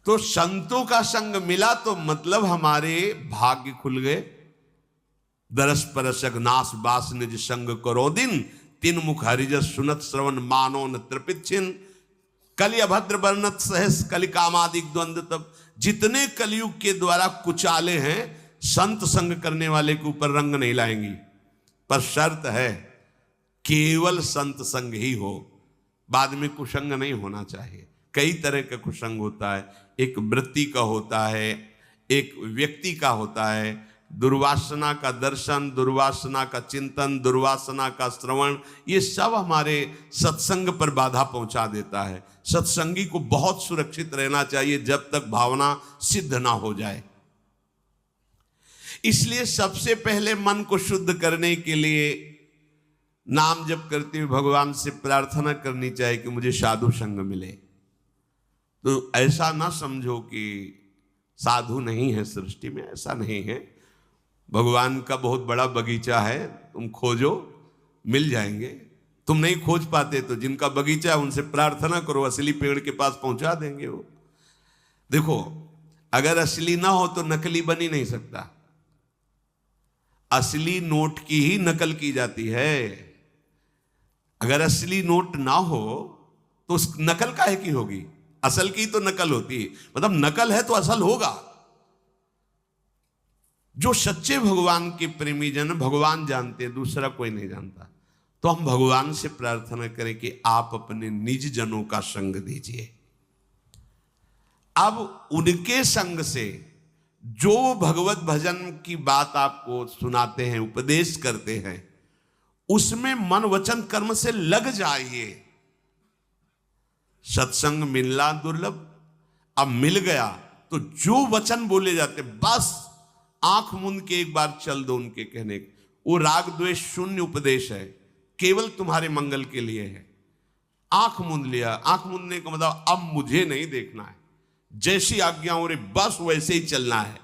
तो संतों का संग मिला तो मतलब हमारे भाग्य खुल गए। दरस परस अघनास बास निज संग करो दिन, तीन मुख हरिजस सुनत श्रवण मानो न तृपित छिन। कलि अभद्र वर्णत सहस कलि कामादिक द्वंद्व तब। जितने कलयुग के द्वारा कुचाले हैं, संत संग करने वाले के ऊपर रंग नहीं लाएंगी। पर शर्त है केवल संत संग ही हो, बाद में कुसंग नहीं होना चाहिए। कई तरह का कुसंग होता है, एक वृत्ति का होता है, एक व्यक्ति का होता है। दुर्वासना का दर्शन, दुर्वासना का चिंतन, दुर्वासना का श्रवण, ये सब हमारे सत्संग पर बाधा पहुंचा देता है। सत्संगी को बहुत सुरक्षित रहना चाहिए जब तक भावना सिद्ध ना हो जाए। इसलिए सबसे पहले मन को शुद्ध करने के लिए नाम जप करते हुए भगवान से प्रार्थना करनी चाहिए कि मुझे साधु संग मिले। तो ऐसा ना समझो कि साधु नहीं है सृष्टि में, ऐसा नहीं है। भगवान का बहुत बड़ा बगीचा है, तुम खोजो मिल जाएंगे। तुम नहीं खोज पाते तो जिनका बगीचा है उनसे प्रार्थना करो, असली पेड़ के पास पहुंचा देंगे वो। देखो, अगर असली ना हो तो नकली बन ही नहीं सकता। असली नोट की ही नकल की जाती है। अगर असली नोट ना हो तो उस नकल काहे की होगी? असल की तो नकल होती है, मतलब नकल है तो असल होगा। जो सच्चे भगवान के प्रेमी जन भगवान जानते हैं, दूसरा कोई नहीं जानता। तो हम भगवान से प्रार्थना करें कि आप अपने निज जनों का संग दीजिए। अब उनके संग से जो भगवत भजन की बात आपको सुनाते हैं, उपदेश करते हैं, उसमें मन वचन कर्म से लग जाइए। सत्संग मिलना दुर्लभ, अब मिल गया तो जो वचन बोले जाते बस आंख मूंद के एक बार चल दो उनके कहने। वो राग द्वेष शून्य उपदेश है, केवल तुम्हारे मंगल के लिए है। आंख मूंद लिया, आंख मूंदने का मतलब अब मुझे नहीं देखना है, जैसी आज्ञा हो रही बस वैसे ही चलना है।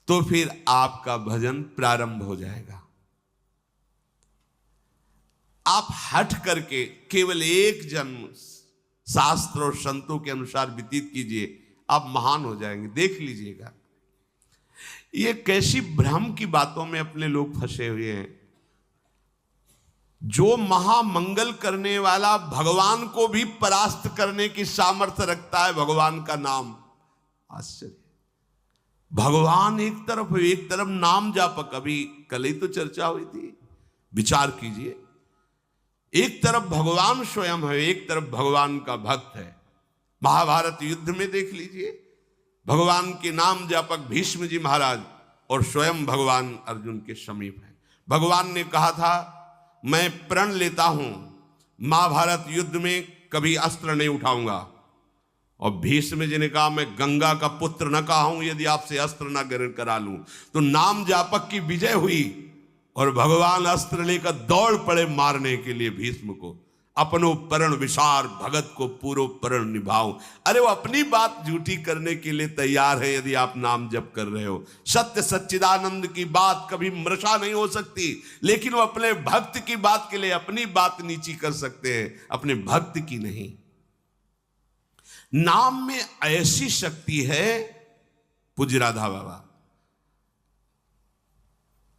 तो फिर आपका भजन प्रारंभ हो जाएगा। आप हट करके केवल एक जन्म शास्त्र और संतों के अनुसार व्यतीत कीजिए, आप महान हो जाएंगे। देख लीजिएगा, ये कैसी भ्रम की बातों में अपने लोग फंसे हुए हैं। जो महामंगल करने वाला भगवान को भी परास्त करने की सामर्थ्य रखता है, भगवान का नाम। आश्चर्य, भगवान एक तरफ नाम जापक। अभी कल ही तो चर्चा हुई थी, विचार कीजिए। एक तरफ भगवान स्वयं है, एक तरफ भगवान का भक्त है। महाभारत युद्ध में देख लीजिए, भगवान के नाम जापक भीष्म जी महाराज और स्वयं भगवान अर्जुन के समीप है। भगवान ने कहा था मैं प्रण लेता हूं, महाभारत युद्ध में कभी अस्त्र नहीं उठाऊंगा। और भीष्म जी ने कहा मैं गंगा का पुत्र न कहा हूं यदि आपसे अस्त्र न ग्रहण करा लूं। तो नाम जापक की विजय हुई और भगवान अस्त्र लेकर दौड़ पड़े मारने के लिए भीष्म को। अपनो परण विसार भगत को पूरो परण निभाऊं। अरे वो अपनी बात झूठी करने के लिए तैयार है यदि आप नाम जप कर रहे हो। सत्य सच्चिदानंद की बात कभी मृषा नहीं हो सकती, लेकिन वो अपने भक्त की बात के लिए अपनी बात नीची कर सकते हैं, अपने भक्त की नहीं। नाम में ऐसी शक्ति है, पूज्य राधा बाबा,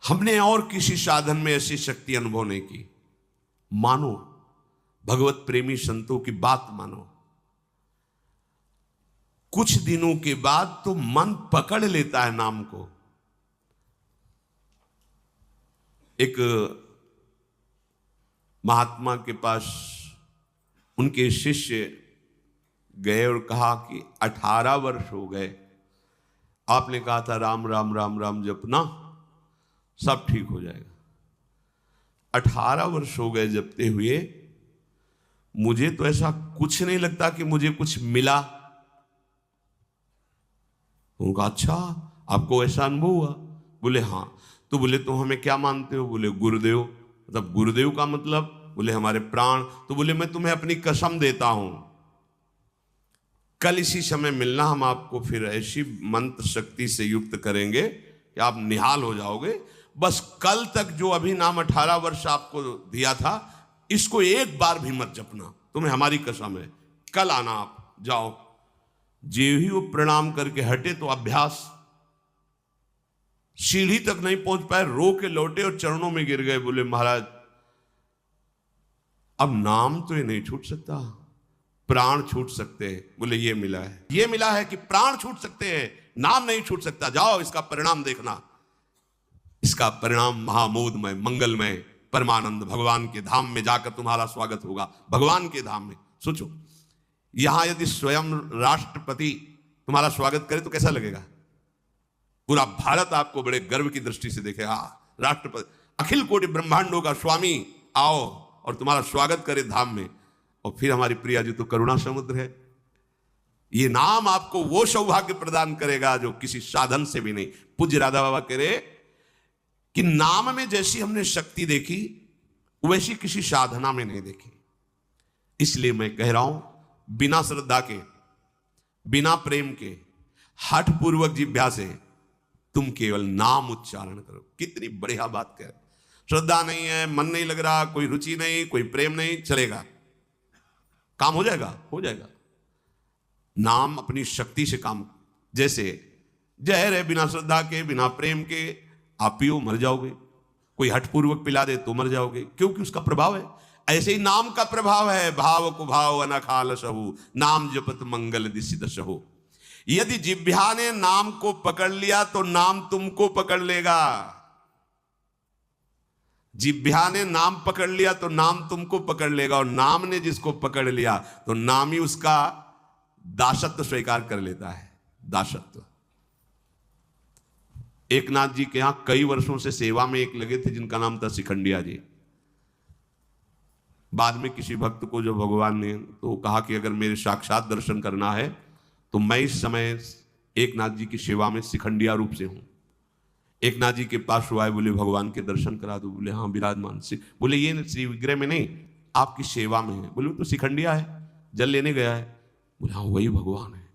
हमने और किसी साधन में ऐसी शक्ति अनुभव नहीं की। मानो, भगवत प्रेमी संतों की बात मानो। कुछ दिनों के बाद तो मन पकड़ लेता है नाम को। एक महात्मा के पास उनके शिष्य गए और कहा कि 18 वर्ष हो गए, आपने कहा था राम राम राम राम जपना सब ठीक हो जाएगा। 18 वर्ष हो गए जपते हुए, मुझे तो ऐसा कुछ नहीं लगता कि मुझे कुछ मिला। उनका अच्छा, आपको ऐसा अनुभव हुआ? बोले हाँ। तो बोले तो हमें क्या मानते हो? बोले गुरुदेव। मतलब गुरुदेव का मतलब? बोले हमारे प्राण। तो बोले मैं तुम्हें अपनी कसम देता हूं, कल इसी समय मिलना, हम आपको फिर ऐसी मंत्र शक्ति से युक्त करेंगे कि आप निहाल हो जाओगे। बस कल तक जो अभी नाम 18 वर्ष आपको दिया था, इसको एक बार भी मत जपना, तुम्हें हमारी कसम है। कल आना, आप जाओ। जे ही वो प्रणाम करके हटे तो अभ्यास, सीढ़ी तक नहीं पहुंच पाए, रो के लौटे और चरणों में गिर गए। बोले महाराज अब नाम तो ये नहीं छूट सकता, प्राण छूट सकते हैं। बोले ये मिला है, ये मिला है कि प्राण छूट सकते हैं, नाम नहीं छूट सकता। जाओ इसका परिणाम देखना। इसका परिणाम महामोदमय मंगलमय परमानंद भगवान के धाम में जाकर तुम्हारा स्वागत होगा। भगवान के धाम में सोचो, यहां यदि स्वयं राष्ट्रपति तुम्हारा स्वागत करे तो कैसा लगेगा? पूरा भारत आपको बड़े गर्व की दृष्टि से देखेगा। राष्ट्रपति, अखिल कोटि ब्रह्मांडों का स्वामी आओ और तुम्हारा स्वागत करे धाम में। और फिर हमारी प्रिया जी तो करुणा समुद्र है। ये नाम आपको वो सौभाग्य प्रदान करेगा जो किसी साधन से भी नहीं। पूज्य राधा बाबा कह रहे कि नाम में जैसी हमने शक्ति देखी वैसी किसी साधना में नहीं देखी। इसलिए मैं कह रहा हूं, बिना श्रद्धा के, बिना प्रेम के, हठ पूर्वक जिह्वा से तुम केवल नाम उच्चारण करो। कितनी बढ़िया बात कह रहे। श्रद्धा नहीं है, मन नहीं लग रहा, कोई रुचि नहीं, कोई प्रेम नहीं, चलेगा, काम हो जाएगा, हो जाएगा। नाम अपनी शक्ति से काम, जैसे जहर है, बिना श्रद्धा के, बिना प्रेम के आप पियो मर जाओगे। कोई हठपूर्वक पिला दे तो मर जाओगे, क्योंकि उसका प्रभाव है। ऐसे ही नाम का प्रभाव है। भाव को भाव अनखाल सहु, नाम जपत मंगल दिसिद सहु। यदि जिह्वा ने नाम को पकड़ लिया तो नाम तुमको पकड़ लेगा। जिह्वा ने नाम पकड़ लिया तो नाम तुमको पकड़ लेगा, और नाम ने जिसको पकड़ लिया तो नाम ही उसका दासत्व स्वीकार कर लेता है। दासत्व। एकनाथ जी के यहां कई वर्षों से सेवा में एक लगे थे जिनका नाम था शिखंडिया जी। बाद में किसी भक्त को जो भगवान ने तो कहा कि अगर मेरे साक्षात दर्शन करना है तो मैं इस समय एकनाथ जी की सेवा में शिखंडिया रूप से हूं। एकनाथ जी के पास हुआ है, बोले भगवान के दर्शन करा दो। बोले हाँ विराजमान से। बोले ये श्री विग्रह में नहीं, आपकी सेवा में है। बोले तो शिखंडिया है, जल लेने गया है। बोले हाँ वही भगवान है।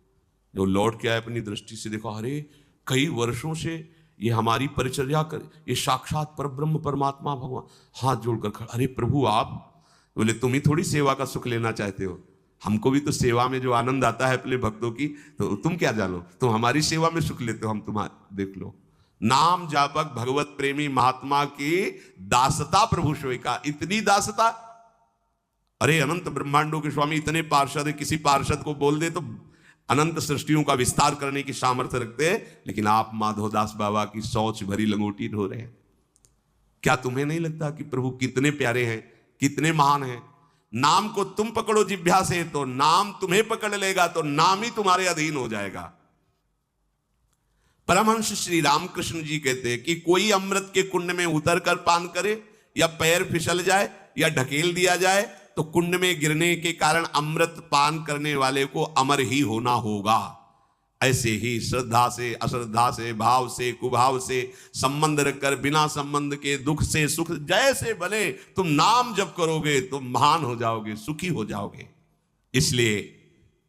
जो लौट के आए अपनी दृष्टि से देखा, अरे कई वर्षों से ये हमारी परिचर्या कर, ये साक्षात परब्रह्म परमात्मा भगवान। हाथ जोड़कर खड़ा, अरे प्रभु आप। बोले तुम ही थोड़ी सेवा का सुख लेना चाहते हो, हमको भी तो सेवा में जो आनंद आता है अपने भक्तों की, तो तुम क्या जानो, तुम हमारी सेवा में सुख लेते हो, हम तुम्हारे देख लो। नाम जापक भगवत प्रेमी महात्मा की दासता प्रभु स्वीकार। इतनी दासता, अरे अनंत ब्रह्मांडों के स्वामी इतने पार्षद है, किसी पार्षद को बोल दे तो अनंत सृष्टियों का विस्तार करने की सामर्थ्य रखते हैं, लेकिन आप माधवदास बाबा की शौच भरी लंगोटी ढो रहे हैं। क्या तुम्हें नहीं लगता कि प्रभु कितने प्यारे हैं, कितने महान हैं? नाम को तुम पकड़ो जिह्वा से तो नाम तुम्हें पकड़ लेगा, तो नाम ही तुम्हारे अधीन हो जाएगा। परमहंस श्री रामकृष्ण जी कहते हैं कि कोई अमृत के कुंड में उतर कर पान करे, या पैर फिसल जाए या ढकेल दिया जाए, तो कुंड में गिरने के कारण अमृत पान करने वाले को अमर ही होना होगा। ऐसे ही श्रद्धा से, अश्रद्धा से, भाव से, कुभाव से संबंध रखकर बिना संबंध के दुख से सुख जैसे भले तुम नाम जप करोगे तो महान हो जाओगे, सुखी हो जाओगे। इसलिए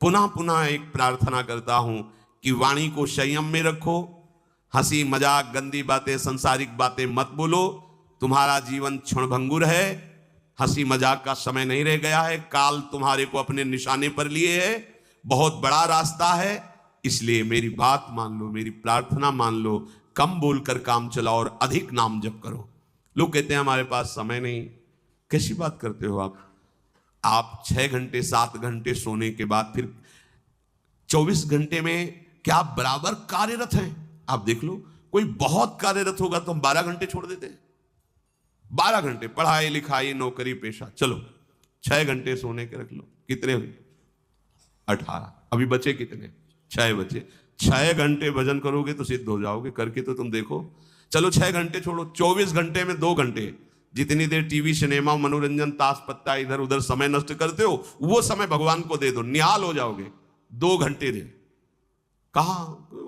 पुनः पुनः एक प्रार्थना करता हूं कि वाणी को संयम में रखो। हंसी मजाक गंदी बातें सांसारिक बातें मत बोलो। तुम्हारा जीवन क्षणभंगुर है, हंसी मजाक का समय नहीं रह गया है। काल तुम्हारे को अपने निशाने पर लिए है, बहुत बड़ा रास्ता है। इसलिए मेरी बात मान लो, मेरी प्रार्थना मान लो, कम बोलकर काम चलाओ और अधिक नाम जप करो। लोग कहते हैं हमारे पास समय नहीं। कैसी बात करते हो आप 6 घंटे 7 घंटे सोने के बाद फिर 24 घंटे में क्या आप बराबर कार्यरत हैं? आप देख लो, कोई बहुत कार्यरत होगा तो हम 12 घंटे छोड़ देते हैं। 12 घंटे पढ़ाई लिखाई नौकरी पेशा, चलो 6 घंटे सोने के रख लो। कितने हुए? 18। अभी बचे कितने? 6 बचे। 6 घंटे भजन करोगे तो सिद्ध हो जाओगे। करके तो तुम देखो। चलो 6 घंटे छोड़ो, 24 घंटे में 2 घंटे, जितनी देर टीवी सिनेमा मनोरंजन ताश पत्ता इधर उधर समय नष्ट करते हो, वो समय भगवान को दे दो, निहाल हो जाओगे। 2 घंटे दे। कहा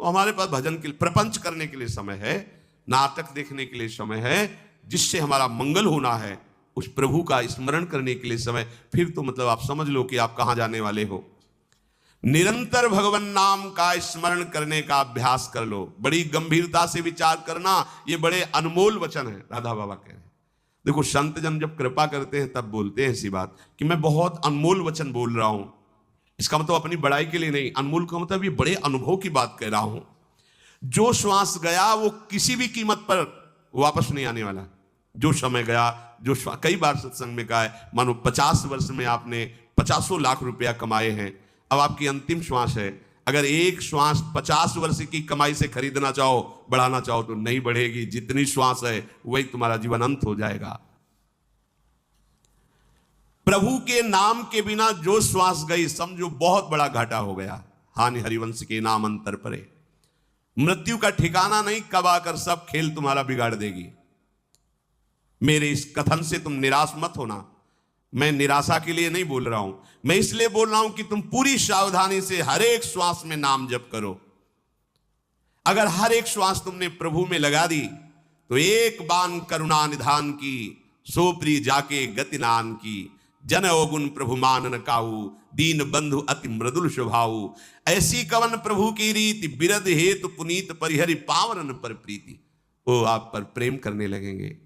हमारे पास भजन के लिए, प्रपंच करने के लिए समय है, नाटक देखने के लिए समय है, जिससे हमारा मंगल होना है, उस प्रभु का स्मरण करने के लिए समय। फिर तो मतलब आप समझ लो कि आप कहां जाने वाले हो। निरंतर भगवान नाम का स्मरण करने का अभ्यास कर लो। बड़ी गंभीरता से विचार करना, ये बड़े अनमोल वचन है। राधा बाबा कह रहे हैं, देखो संत जन जब कृपा करते हैं तब बोलते हैं ऐसी बात कि मैं बहुत अनमोल वचन बोल रहा हूं। इसका मतलब अपनी बड़ाई के लिए नहीं, अनमोल का मतलब ये बड़े अनुभव की बात कह रहा हूं। जो श्वास गया वो किसी भी कीमत पर वापस नहीं आने वाला। जो समय गया, जो कई बार सत्संग में कहा है, मानो 50 वर्ष में आपने 50 लाख रुपया कमाए हैं, अब आपकी अंतिम श्वास है। अगर एक श्वास 50 वर्ष की कमाई से खरीदना चाहो, बढ़ाना चाहो तो नहीं बढ़ेगी। जितनी श्वास है वही तुम्हारा जीवन अंत हो जाएगा। प्रभु के नाम के बिना जो श्वास गई, समझो बहुत बड़ा घाटा हो गया। हानि हरिवंश के नाम अंतर परे। मृत्यु का ठिकाना नहीं, कब आकर सब खेल तुम्हारा बिगाड़ देगी। मेरे इस कथन से तुम निराश मत होना। मैं निराशा के लिए नहीं बोल रहा हूं, मैं इसलिए बोल रहा हूं कि तुम पूरी सावधानी से हर एक श्वास में नाम जप करो। अगर हर एक श्वास तुमने प्रभु में लगा दी तो एक बान करुणा निधान की, सोप्री जाके गति नान की, जन अवगुण प्रभु मानन काऊ, दीन बंधु अति मृदुल स्वभाऊ, ऐसी कवन प्रभु की रीति, बिरद हेतु पुनीत परिहरि पावनन पर प्रीति। वो आप पर प्रेम करने लगेंगे,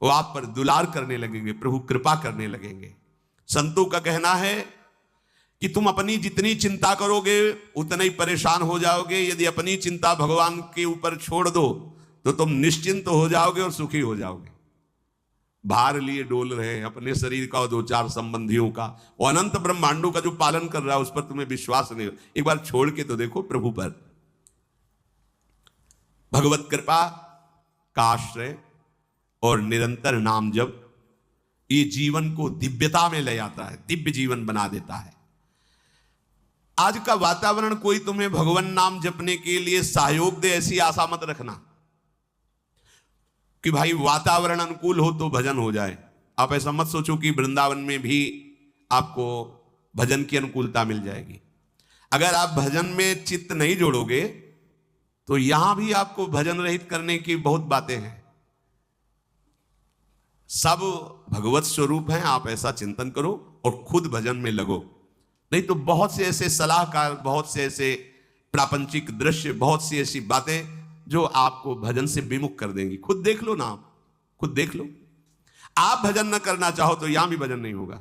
वो आप पर दुलार करने लगेंगे, प्रभु कृपा करने लगेंगे। संतों का कहना है कि तुम अपनी जितनी चिंता करोगे उतना ही परेशान हो जाओगे। यदि अपनी चिंता भगवान के ऊपर छोड़ दो तो तुम निश्चिंत हो जाओगे और सुखी हो जाओगे। भार लिए डोल रहे हैं अपने शरीर का और 2-4 संबंधियों का, और अनंत ब्रह्मांडों का जो पालन कर रहा है उस पर तुम्हें विश्वास नहीं। एक बार छोड़ के तो देखो प्रभु पर। भगवत कृपा का आश्रय और निरंतर नाम जप ये जीवन को दिव्यता में ले आता है, दिव्य जीवन बना देता है। आज का वातावरण कोई तुम्हें भगवान नाम जपने के लिए सहयोग दे, ऐसी आशा मत रखना कि भाई वातावरण अनुकूल हो तो भजन हो जाए। आप ऐसा मत सोचो कि वृंदावन में भी आपको भजन की अनुकूलता मिल जाएगी। अगर आप भजन में चित्त नहीं जोड़ोगे तो यहां भी आपको भजन रहित करने की बहुत बातें हैं। सब भगवत स्वरूप हैं, आप ऐसा चिंतन करो और खुद भजन में लगो। नहीं तो बहुत से ऐसे सलाहकार, बहुत से ऐसे प्रापंचिक दृश्य, बहुत सी ऐसी बातें जो आपको भजन से विमुख कर देंगी। खुद देख लो ना, आप खुद देख लो। आप भजन न करना चाहो तो यहां भी भजन नहीं होगा,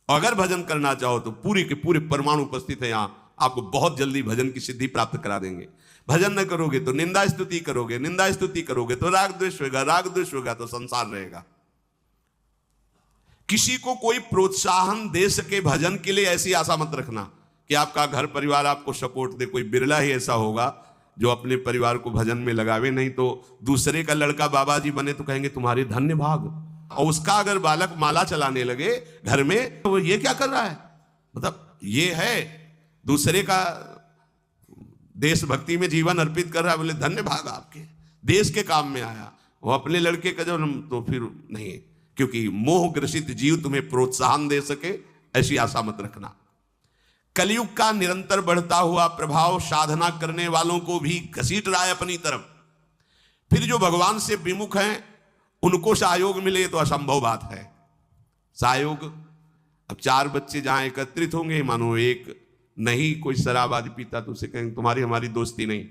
और अगर भजन करना चाहो तो पूरे के पूरे परमाणु उपस्थित है यहां, आपको बहुत जल्दी भजन की सिद्धि प्राप्त करा देंगे। भजन न करोगे तो निंदा स्तुति करोगे, निंदा स्तुति करोगे तो राग द्वेष होगा, राग द्वेष होगा तो संसार रहेगा। किसी को कोई प्रोत्साहन दे सके भजन के लिए, ऐसी आशा मत रखना कि आपका घर परिवार आपको सपोर्ट दे। कोई बिरला ही ऐसा होगा जो अपने परिवार को भजन में लगावे, नहीं तो दूसरे का लड़का बाबा जी बने तो कहेंगे तुम्हारे धन्य भाग। और उसका अगर बालक माला चलाने लगे घर में तो वो ये क्या कर रहा है, मतलब ये है दूसरे का देशभक्ति में जीवन अर्पित कर रहा है, बोले धन्य भाग आपके, देश के काम में आया। वो अपने लड़के का जो तो फिर नहीं, क्योंकि मोह ग्रसित जीव तुम्हें प्रोत्साहन दे सके ऐसी आशा मत रखना। कलयुग का निरंतर बढ़ता हुआ प्रभाव साधना करने वालों को भी घसीट रहा है अपनी तरफ। फिर जो भगवान से विमुख हैं उनको सहयोग मिले तो असंभव बात है। सहयोग, अब 4 बच्चे जहां एकत्रित होंगे, मानो एक नहीं कोई शराब आदि पीता तो उसे कहेंगे तुम्हारी हमारी दोस्ती नहीं,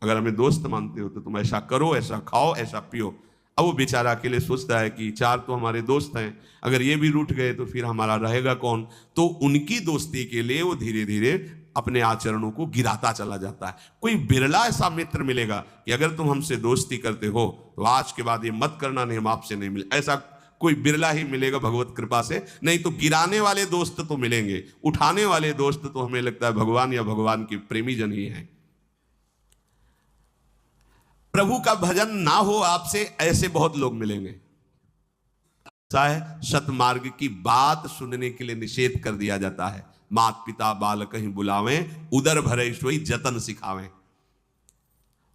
अगर हमें दोस्त मानते हो तो तुम ऐसा करो, ऐसा खाओ, ऐसा पियो। अब वो बेचारा अकेले सोचता है कि 4 तो हमारे दोस्त हैं, अगर ये भी रूठ गए तो फिर हमारा रहेगा कौन। तो उनकी दोस्ती के लिए वो धीरे धीरे अपने आचरणों को गिराता चला जाता है। कोई बिरला ऐसा मित्र मिलेगा कि अगर तुम हमसे दोस्ती करते हो तो आज के बाद ये मत करना, नहीं हम आपसे नहीं मिले, ऐसा कोई बिरला ही मिलेगा भगवत कृपा से। नहीं तो गिराने वाले दोस्त तो मिलेंगे, उठाने वाले दोस्त तो हमें लगता है भगवान या भगवान की प्रेमी जन ही हैं। प्रभु का भजन ना हो आपसे, ऐसे बहुत लोग मिलेंगे। सतमार्ग की बात सुनने के लिए निषेध कर दिया जाता है। मात पिता बाल कहीं बुलावें, उदर भरे सोई जतन सिखावें।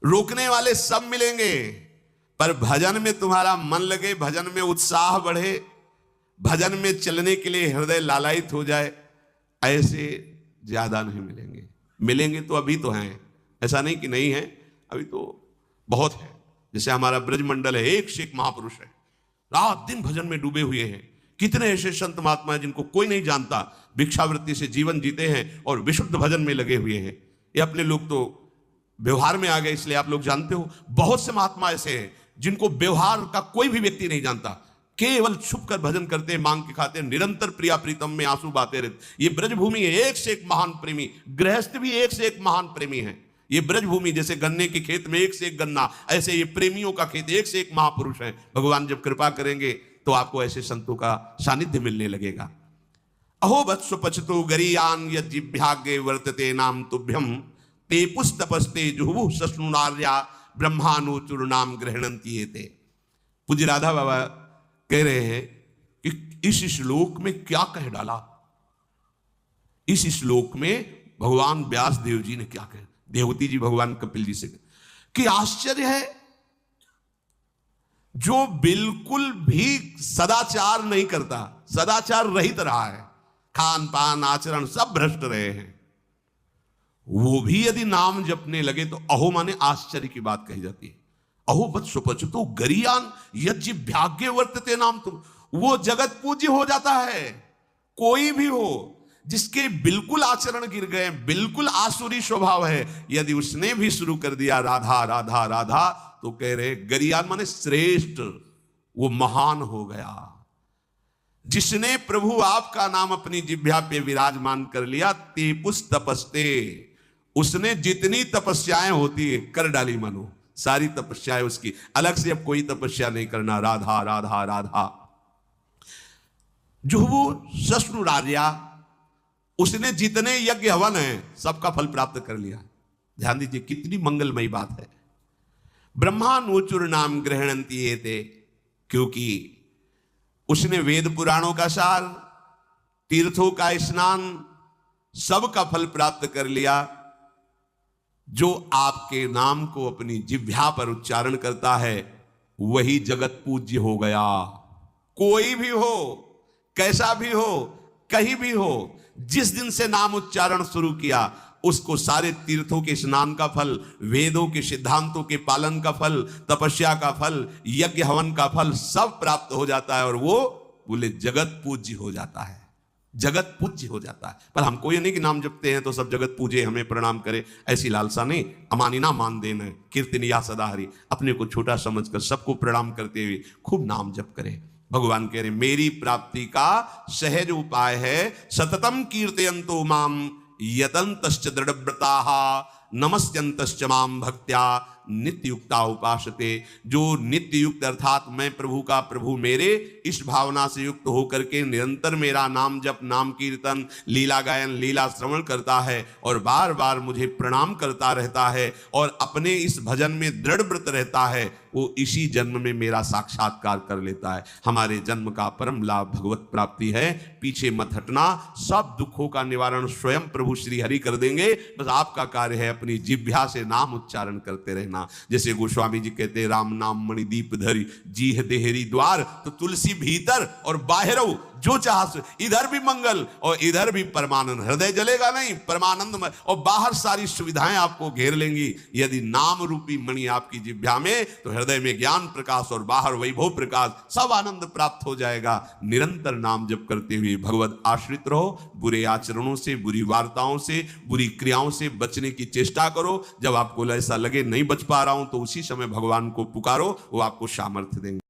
रोकने वाले सब मिलेंगे, पर भजन में तुम्हारा मन लगे, भजन में उत्साह बढ़े, भजन में चलने के लिए हृदय लालायित हो जाए, ऐसे ज्यादा नहीं मिलेंगे। मिलेंगे तो अभी तो हैं, ऐसा नहीं कि नहीं है, अभी तो बहुत है। जैसे हमारा ब्रज मंडल है, एक से एक महापुरुष है, रात दिन भजन में डूबे हुए हैं। कितने ऐसे संत महात्मा हैं जिनको कोई नहीं जानता, भिक्षावृत्ति से जीवन जीते हैं और विशुद्ध भजन में लगे हुए हैं। ये अपने लोग तो व्यवहार में आ गए इसलिए आप लोग जानते हो। बहुत से महात्मा ऐसे हैं जिनको व्यवहार का कोई भी व्यक्ति नहीं जानता, केवल छुप कर भजन करते हैं, मांग के खाते हैं, निरंतर प्रिया प्रीतम में आंसू बहाते रहते। ये ब्रजभूमि है, एक से एक महान प्रेमी, गृहस्थ भी एक से एक महान प्रेमी है। ये ब्रजभूमि जैसे गन्ने के खेत में एक से एक गन्ना, ऐसे ये प्रेमियों का खेत, एक से एक महापुरुष है। भगवान जब कृपा करेंगे तो आपको ऐसे संतों का सानिध्य मिलने लगेगा। अहो वत्स पचतो गरीयान यज्जिभ्यागे वर्तते नाम तुभ्यम ते पुस्तपस्ते जुहुः सस्नुनार्या ब्रह्मानुचुर नाम ग्रहणंती एते। पूज्य राधा बाबा कह रहे हैं कि इस श्लोक में क्या कह डाला। इस श्लोक में भगवान व्यास देव जी ने क्या कहा, देवती जी भगवान कपिल जी से कि आश्चर्य है, जो बिल्कुल भी सदाचार नहीं करता, सदाचार रहित रहा है, खान पान आचरण सब भ्रष्ट रहे हैं, वो भी यदि नाम जपने लगे तो अहो माने आश्चर्य की बात कही जाती है। अहो वत्स पचतो गरीयान यज्जिभ्यागे वर्तते नाम तुम, वो जगत पूज्य हो जाता है। कोई भी हो जिसके बिल्कुल आचरण गिर गए, बिल्कुल आसुरी स्वभाव है, यदि उसने भी शुरू कर दिया राधा राधा राधा, तो कह रहे गरीयान माने श्रेष्ठ, वो महान हो गया। जिसने प्रभु आपका नाम अपनी जिह्वा पे विराजमान कर लिया, तेपुस तपस्ते, उसने जितनी तपस्याएं होती है कर डाली, मानो सारी तपस्याएं उसकी, अलग से अब कोई तपस्या नहीं करना, राधा राधा राधा। जुहू सस्नुरार्या, उसने जितने यज्ञ हवन है सबका फल प्राप्त कर लिया। ध्यान दीजिए कितनी मंगलमयी बात है। ब्रह्मानुचुर नाम ग्रहणंती एते, क्योंकि उसने वेद पुराणों का सार, तीर्थों का स्नान, सबका फल प्राप्त कर लिया। जो आपके नाम को अपनी जिह्वा पर उच्चारण करता है वही जगत पूज्य हो गया। कोई भी हो, कैसा भी हो, कहीं भी हो, जिस दिन से नाम उच्चारण शुरू किया उसको सारे तीर्थों के स्नान का फल, वेदों के सिद्धांतों के पालन का फल, तपस्या का फल, यज्ञ हवन का फल सब प्राप्त हो जाता है, और वो बोले जगत पूज्य हो जाता है, जगत पूज्य हो जाता है। पर हमको ये नहीं कि नाम जपते हैं तो सब जगत पूजे, हमें प्रणाम करे, ऐसी लालसा नहीं। अमानिना मान देना, कीर्तनिया सदा हरि, अपने को छोटा समझकर सबको प्रणाम करते हुए खूब नाम जप करे। भगवान कह रहे मेरी प्राप्ति का सहज उपाय है, सततम कीर्तयन्तो माम यतन्तश्च दृढ़व्रताः नमस्यन्तश्च माम भक्त्या नित्य युक्ता उपासते। जो नित्य युक्त अर्थात मैं प्रभु का, प्रभु मेरे, इस भावना से युक्त होकर के निरंतर मेरा नाम जप, नाम कीर्तन, लीला गायन, लीला श्रवण करता है और बार बार मुझे प्रणाम करता रहता है और अपने इस भजन में दृढ़ व्रत रहता है, वो इसी जन्म में मेरा साक्षात्कार कर लेता है। हमारे जन्म का परम लाभ भगवत प्राप्ति है। पीछे मत हटना, सब दुखों का निवारण स्वयं प्रभु श्री हरि कर देंगे। बस आपका कार्य है अपनी जिह्वा से नाम उच्चारण करते रहना। जैसे गोस्वामी जी कहते हैं, राम नाम मणि दीप धरी जीह देहरी द्वार, तो तुलसी भीतर और बाहर जो चाह, इधर भी मंगल और इधर भी परमानंद। हृदय जलेगा नहीं, परमानंद में, और बाहर सारी सुविधाएं आपको घेर लेंगी। यदि नाम रूपी मणि आपकी जिह्वा में, तो हृदय में ज्ञान प्रकाश और बाहर वैभव प्रकाश, सब आनंद प्राप्त हो जाएगा। निरंतर नाम जप करते हुए भगवत आश्रित रहो। बुरे आचरणों से, बुरी वार्ताओं से, बुरी क्रियाओं से बचने की चेष्टा करो। जब आपको ऐसा लगे नहीं बच पा रहा हूं, तो उसी समय भगवान को पुकारो, वो आपको सामर्थ्य देंगे।